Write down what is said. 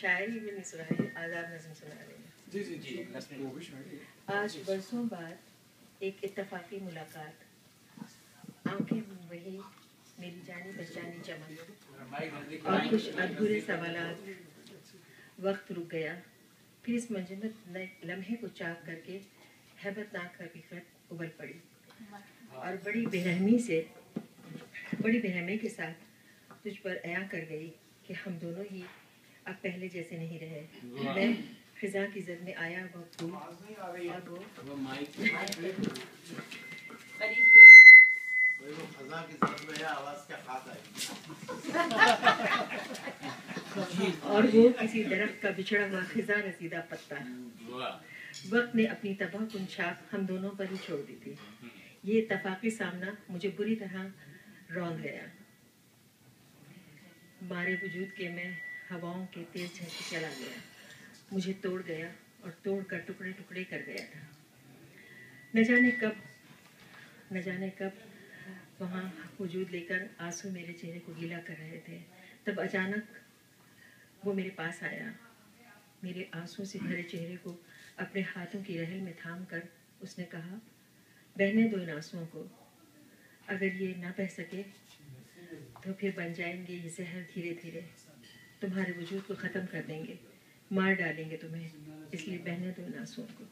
شاعری بھی نہیں سنا رہی، آزاد نظم سنا رہی ہوں۔ جی جی جی وہ بھی شاعری۔ آج برسوں بعد ایک اتفاقی ملاقات، آنکھیں وہی، میری جانی پہچانی چمن، اور کچھ ادھورے سوالات، وقت رک گیا، پھر اس منجمد لمحے کو چاک کر کے ہیبت ناک حقیقت ابل پڑی، اور بڑی بےرحمی کے ساتھ تجھ پر عیاں کر گئی کہ ہم دونوں ہی اب پہلے جیسے نہیں رہے۔ میں خزاں کی زد میں آیا وہ پھول، اور وہ خزاں کی زد میں آواز کیا خاص آئی، اور وہ کسی درخت کا بچھڑا ہوا خزاں رسیدہ پتا۔ وقت نے اپنی تباہ کن چھاپ ہم دونوں پر ہی چھوڑ دی تھی۔ یہ اتفاقی سامنا مجھے بری طرح روند گیا، مارے وجود کے میں ہواؤں کے تیز جھونکے چلا گیا، مجھے توڑ گیا اور توڑ کر ٹکڑے ٹکڑے کر گیا تھا۔ نہ جانے کب وہاں وجود لے کر آنسو میرے چہرے کو گیلا کر رہے تھے، تب اچانک وہ میرے پاس آیا، میرے آنسو سے بھرے چہرے کو اپنے ہاتھوں کی رحل میں تھام کر اس نے کہا، بہنے دو ان آنسوؤں کو، اگر یہ نہ بہہ سکے تو پھر بن جائیں گے یہ زہر، دھیرے دھیرے تمہارے وجود کو ختم کر دیں گے، مار ڈالیں گے تمہیں، اس لیے بہنے دو ان آنسوؤں کو۔